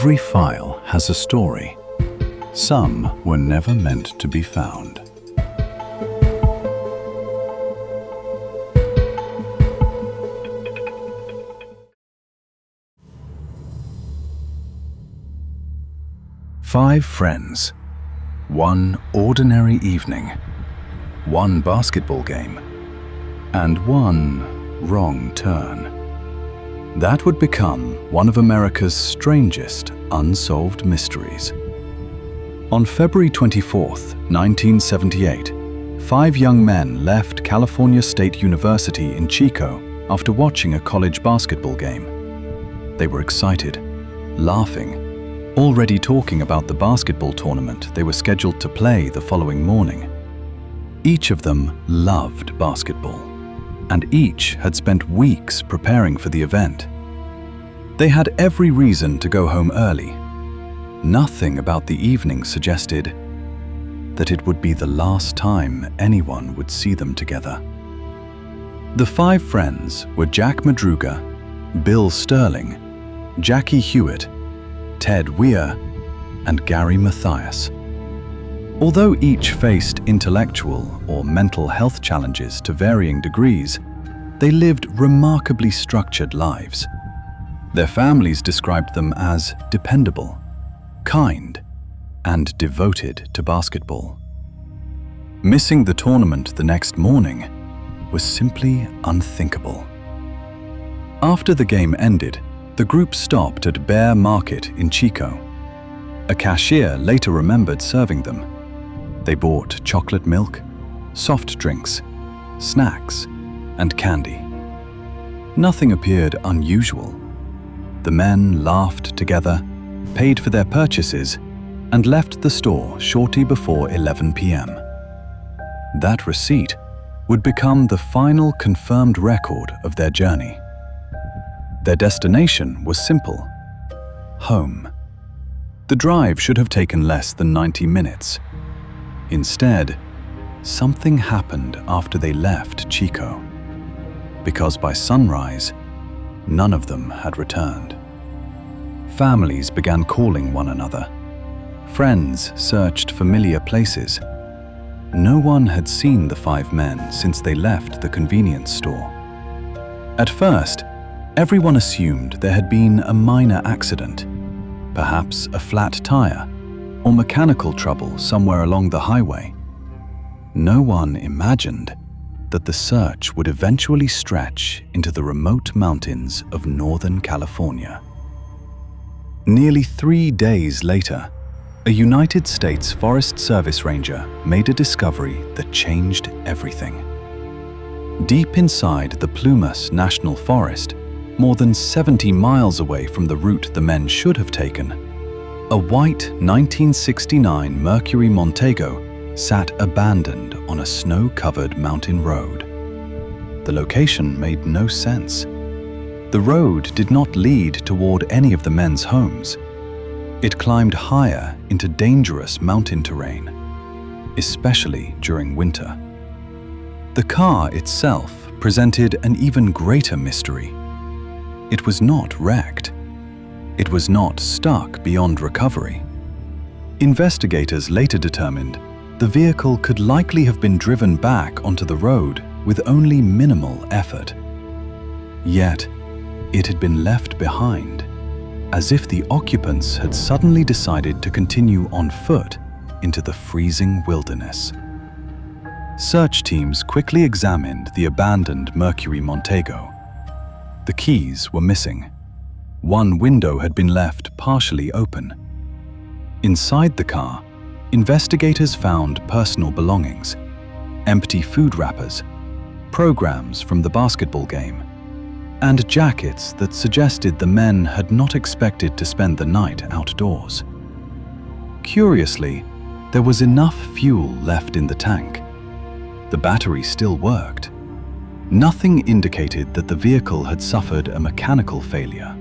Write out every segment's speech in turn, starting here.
Every file has a story. Some were never meant to be found. Five friends. One ordinary evening. One basketball game. And one wrong turn. That would become one of America's strangest unsolved mysteries. On February 24th, 1978, five young men left California State University in Chico after watching a college basketball game. They were excited, laughing, already talking about the basketball tournament they were scheduled to play the following morning. Each of them loved basketball, and each had spent weeks preparing for the event. They had every reason to go home early. Nothing about the evening suggested that it would be the last time anyone would see them together. The five friends were Jack Madruga, Bill Sterling, Jackie Hewitt, Ted Weir, and Gary Mathias. Although each faced intellectual or mental health challenges to varying degrees, they lived remarkably structured lives. Their families described them as dependable, kind, and devoted to basketball. Missing the tournament the next morning was simply unthinkable. After the game ended, the group stopped at Bear Market in Chico. A cashier later remembered serving them. They bought chocolate milk, soft drinks, snacks, and candy. Nothing appeared unusual. The men laughed together, paid for their purchases, and left the store shortly before 11 p.m. That receipt would become the final confirmed record of their journey. Their destination was simple: home. The drive should have taken less than 90 minutes. Instead, something happened after they left Chico, because by sunrise, none of them had returned. Families began calling one another. Friends searched familiar places. No one had seen the five men since they left the convenience store. At first, everyone assumed there had been a minor accident, perhaps a flat tire or mechanical trouble somewhere along the highway. No one imagined that the search would eventually stretch into the remote mountains of Northern California. Nearly 3 days later, a United States Forest Service ranger made a discovery that changed everything. Deep inside the Plumas National Forest, more than 70 miles away from the route the men should have taken, a white 1969 Mercury Montego sat abandoned on a snow-covered mountain road. The location made no sense. The road did not lead toward any of the men's homes. It climbed higher into dangerous mountain terrain, especially during winter. The car itself presented an even greater mystery. It was not wrecked. It was not stuck beyond recovery. Investigators later determined the vehicle could likely have been driven back onto the road with only minimal effort. Yet, it had been left behind, as if the occupants had suddenly decided to continue on foot into the freezing wilderness. Search teams quickly examined the abandoned Mercury Montego. The keys were missing. One window had been left partially open. Inside the car, investigators found personal belongings, empty food wrappers, programs from the basketball game, and jackets that suggested the men had not expected to spend the night outdoors. Curiously, there was enough fuel left in the tank. The battery still worked. Nothing indicated that the vehicle had suffered a mechanical failure.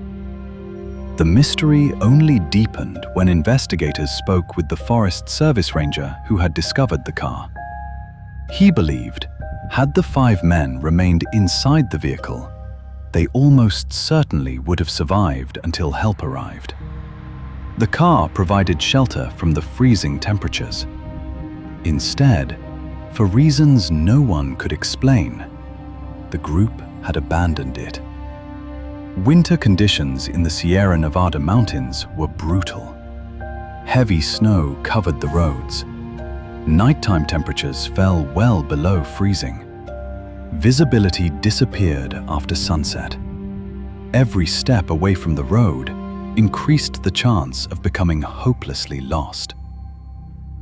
The mystery only deepened when investigators spoke with the Forest Service ranger who had discovered the car. He believed, had the five men remained inside the vehicle, they almost certainly would have survived until help arrived. The car provided shelter from the freezing temperatures. Instead, for reasons no one could explain, the group had abandoned it. Winter conditions in the Sierra Nevada mountains were brutal. Heavy snow covered the roads. Nighttime temperatures fell well below freezing. Visibility disappeared after sunset. Every step away from the road increased the chance of becoming hopelessly lost.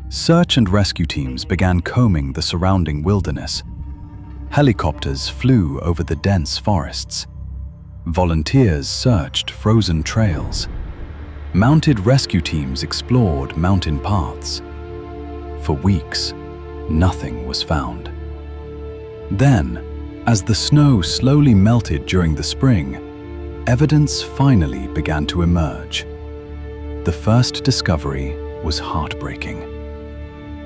Search and rescue teams began combing the surrounding wilderness. Helicopters flew over the dense forests. Volunteers searched frozen trails. Mounted rescue teams explored mountain paths. For weeks, nothing was found. Then, as the snow slowly melted during the spring, evidence finally began to emerge. The first discovery was heartbreaking.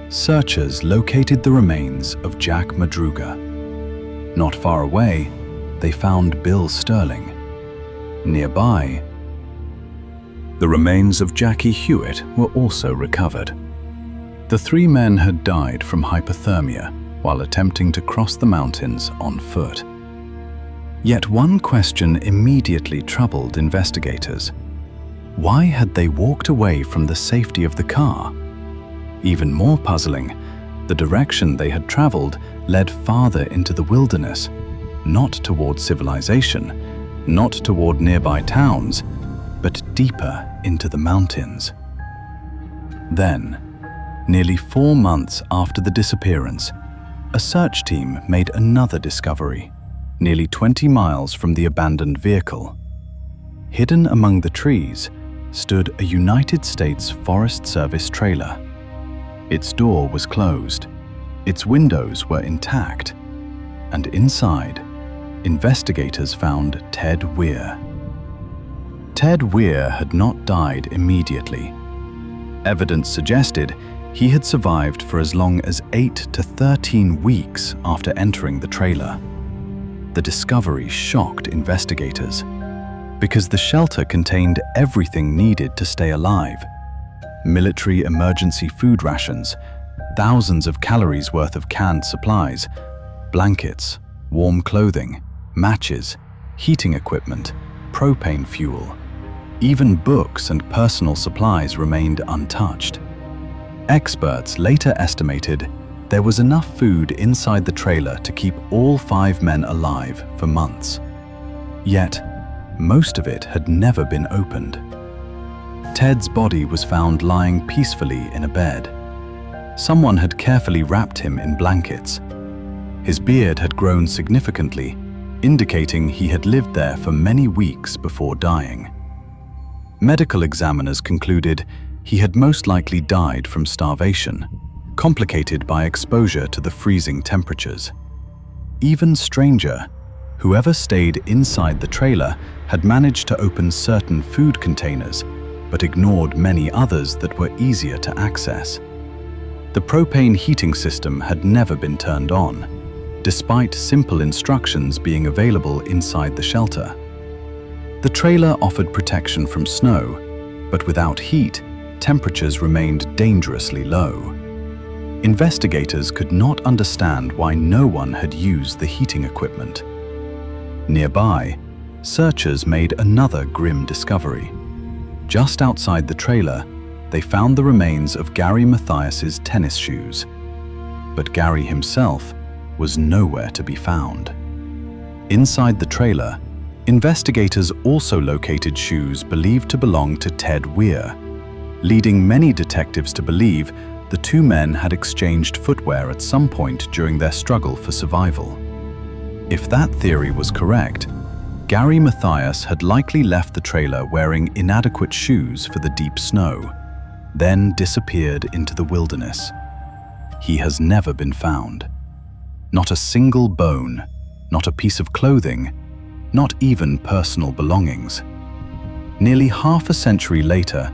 Searchers located the remains of Jack Madruga. Not far away, they found Bill Sterling. Nearby, the remains of Jackie Hewitt were also recovered. The three men had died from hypothermia while attempting to cross the mountains on foot. Yet one question immediately troubled investigators. Why had they walked away from the safety of the car? Even more puzzling, the direction they had traveled led farther into the wilderness, not toward civilization, not toward nearby towns, but deeper into the mountains. Then, nearly 4 months after the disappearance, a search team made another discovery, nearly 20 miles from the abandoned vehicle. Hidden among the trees stood a United States Forest Service trailer. Its door was closed, its windows were intact, and inside, investigators found Ted Weir. Ted Weir had not died immediately. Evidence suggested he had survived for as long as 8 to 13 weeks after entering the trailer. The discovery shocked investigators because the shelter contained everything needed to stay alive. Military emergency food rations, thousands of calories worth of canned supplies, blankets, warm clothing, matches, heating equipment, propane fuel. Even books and personal supplies remained untouched. Experts later estimated there was enough food inside the trailer to keep all 5 men alive for months. Yet, most of it had never been opened. Ted's body was found lying peacefully in a bed. Someone had carefully wrapped him in blankets. His beard had grown significantly, indicating he had lived there for many weeks before dying. Medical examiners concluded he had most likely died from starvation, complicated by exposure to the freezing temperatures. Even stranger, whoever stayed inside the trailer had managed to open certain food containers, but ignored many others that were easier to access. The propane heating system had never been turned on, despite simple instructions being available inside the shelter. The trailer offered protection from snow, but without heat, temperatures remained dangerously low. Investigators could not understand why no one had used the heating equipment. Nearby, searchers made another grim discovery. Just outside the trailer, they found the remains of Gary Mathias's tennis shoes. But Gary himself was nowhere to be found. Inside the trailer, investigators also located shoes believed to belong to Ted Weir, leading many detectives to believe the two men had exchanged footwear at some point during their struggle for survival. If that theory was correct, Gary Mathias had likely left the trailer wearing inadequate shoes for the deep snow, then disappeared into the wilderness. He has never been found. Not a single bone, not a piece of clothing, not even personal belongings. Nearly half a century later,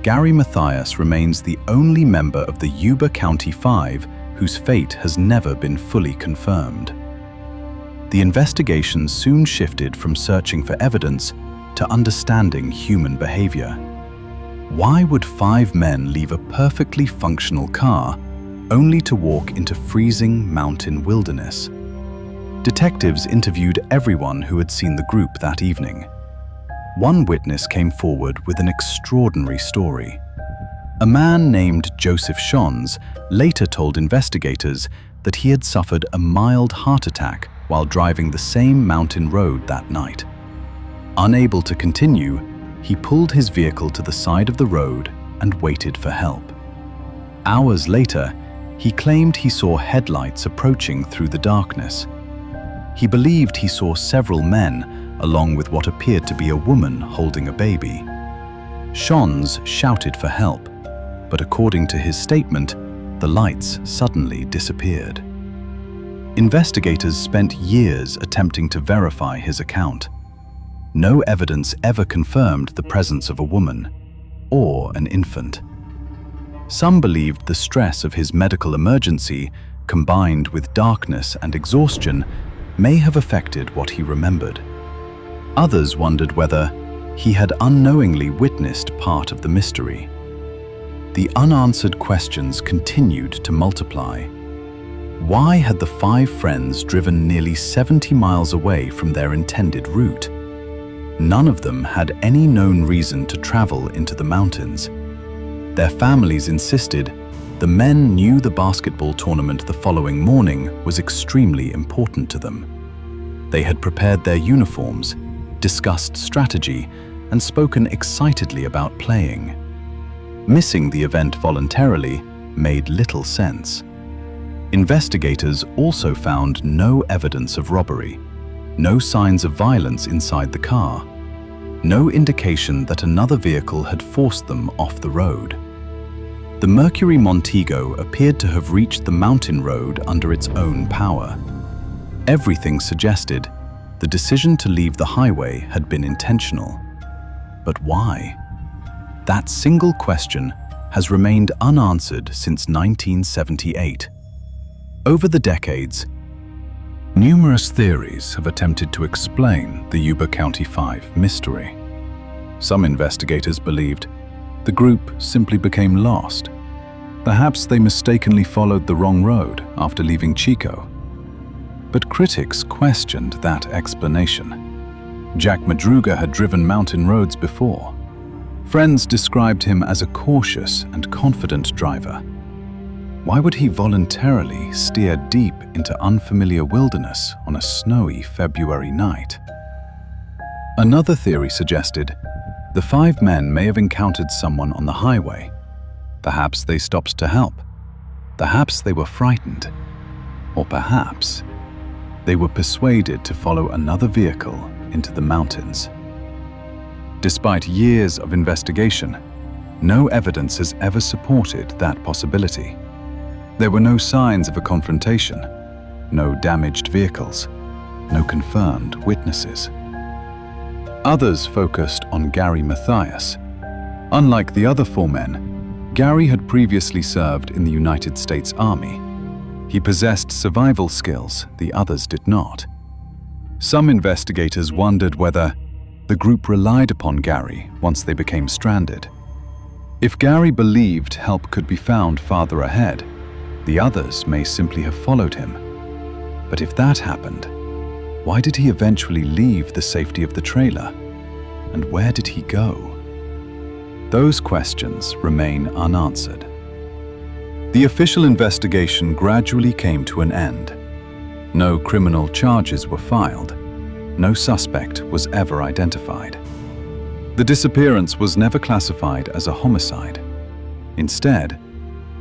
Gary Mathias remains the only member of the Yuba County Five whose fate has never been fully confirmed. The investigation soon shifted from searching for evidence to understanding human behavior. Why would 5 men leave a perfectly functional car only to walk into freezing mountain wilderness? Detectives interviewed everyone who had seen the group that evening. One witness came forward with an extraordinary story. A man named Joseph Shons later told investigators that he had suffered a mild heart attack while driving the same mountain road that night. Unable to continue, he pulled his vehicle to the side of the road and waited for help. Hours later, he claimed he saw headlights approaching through the darkness. He believed he saw several men, along with what appeared to be a woman holding a baby. Shons shouted for help, but according to his statement, the lights suddenly disappeared. Investigators spent years attempting to verify his account. No evidence ever confirmed the presence of a woman or an infant. Some believed the stress of his medical emergency, combined with darkness and exhaustion, may have affected what he remembered. Others wondered whether he had unknowingly witnessed part of the mystery. The unanswered questions continued to multiply. Why had the 5 friends driven nearly 70 miles away from their intended route? None of them had any known reason to travel into the mountains. Their families insisted the men knew the basketball tournament the following morning was extremely important to them. They had prepared their uniforms, discussed strategy, and spoken excitedly about playing. Missing the event voluntarily made little sense. Investigators also found no evidence of robbery, no signs of violence inside the car, no indication that another vehicle had forced them off the road. The Mercury Montego appeared to have reached the mountain road under its own power. Everything suggested the decision to leave the highway had been intentional. But why? That single question has remained unanswered since 1978. Over the decades, numerous theories have attempted to explain the Yuba County 5 mystery. Some investigators believed the group simply became lost. Perhaps they mistakenly followed the wrong road after leaving Chico. But critics questioned that explanation. Jack Madruga had driven mountain roads before. Friends described him as a cautious and confident driver. Why would he voluntarily steer deep into unfamiliar wilderness on a snowy February night? Another theory suggested the 5 men may have encountered someone on the highway. Perhaps they stopped to help. Perhaps they were frightened. Or perhaps they were persuaded to follow another vehicle into the mountains. Despite years of investigation, no evidence has ever supported that possibility. There were no signs of a confrontation, no damaged vehicles, no confirmed witnesses. Others focused on Gary Mathias. Unlike the other 4 men, Gary had previously served in the United States Army. He possessed survival skills the others did not. Some investigators wondered whether the group relied upon Gary once they became stranded. If Gary believed help could be found farther ahead, the others may simply have followed him. But if that happened, why did he eventually leave the safety of the trailer? And where did he go? Those questions remain unanswered. The official investigation gradually came to an end. No criminal charges were filed. No suspect was ever identified. The disappearance was never classified as a homicide. Instead,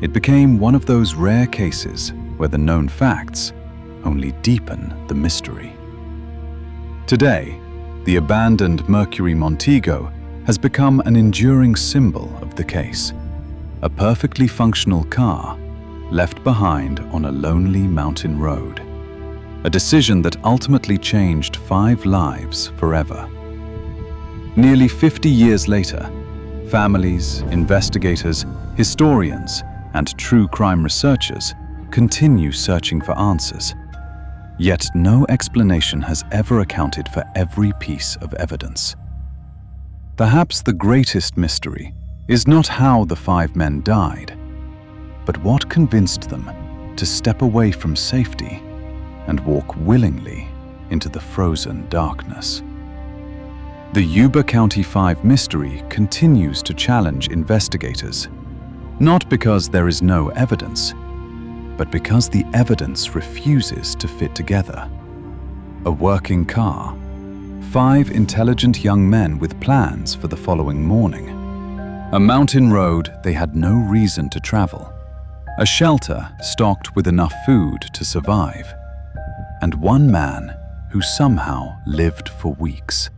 it became one of those rare cases where the known facts only deepen the mystery. Today, the abandoned Mercury Montego has become an enduring symbol of the case. A perfectly functional car left behind on a lonely mountain road. A decision that ultimately changed 5 lives forever. Nearly 50 years later, families, investigators, historians, and true crime researchers continue searching for answers. Yet no explanation has ever accounted for every piece of evidence. Perhaps the greatest mystery is not how the 5 men died, but what convinced them to step away from safety and walk willingly into the frozen darkness. The Yuba County 5 mystery continues to challenge investigators, not because there is no evidence, but because the evidence refuses to fit together. A working car, 5 intelligent young men with plans for the following morning, a mountain road they had no reason to travel, a shelter stocked with enough food to survive, and one man who somehow lived for weeks,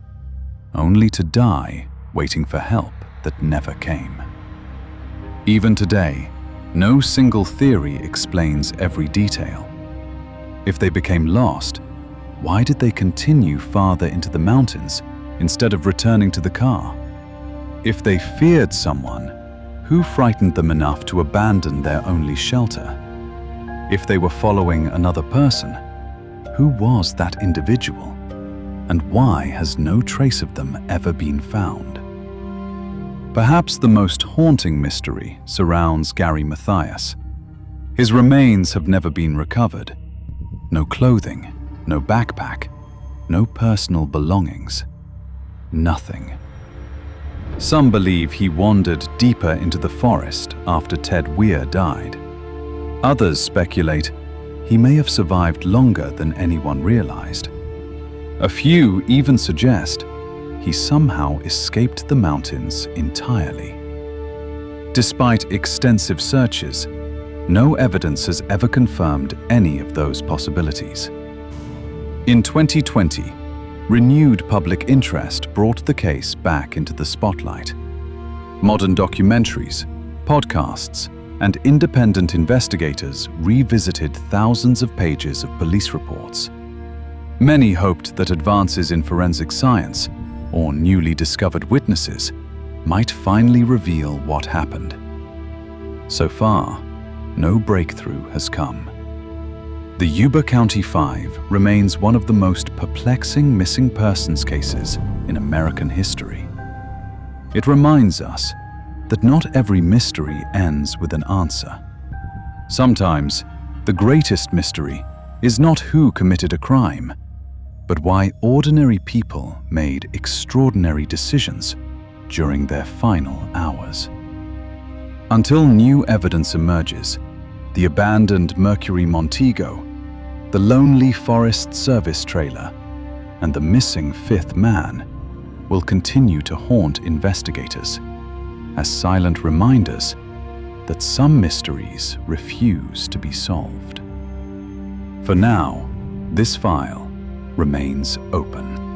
only to die waiting for help that never came. Even today, no single theory explains every detail. If they became lost, why did they continue farther into the mountains instead of returning to the car? If they feared someone, who frightened them enough to abandon their only shelter? If they were following another person, who was that individual? And why has no trace of them ever been found? Perhaps the most haunting mystery surrounds Gary Mathias. His remains have never been recovered. No clothing, no backpack, no personal belongings. Nothing. Some believe he wandered deeper into the forest after Ted Weir died. Others speculate he may have survived longer than anyone realized. A few even suggest he somehow escaped the mountains entirely. Despite extensive searches, no evidence has ever confirmed any of those possibilities. In 2020, renewed public interest brought the case back into the spotlight. Modern documentaries, podcasts, and independent investigators revisited thousands of pages of police reports. Many hoped that advances in forensic science or newly discovered witnesses might finally reveal what happened. So far, no breakthrough has come. The Yuba County 5 remains one of the most perplexing missing persons cases in American history. It reminds us that not every mystery ends with an answer. Sometimes, the greatest mystery is not who committed a crime, but why ordinary people made extraordinary decisions during their final hours. Until new evidence emerges, the abandoned Mercury Montego, the lonely Forest Service trailer, and the missing 5th man will continue to haunt investigators as silent reminders that some mysteries refuse to be solved. For now, this file remains open.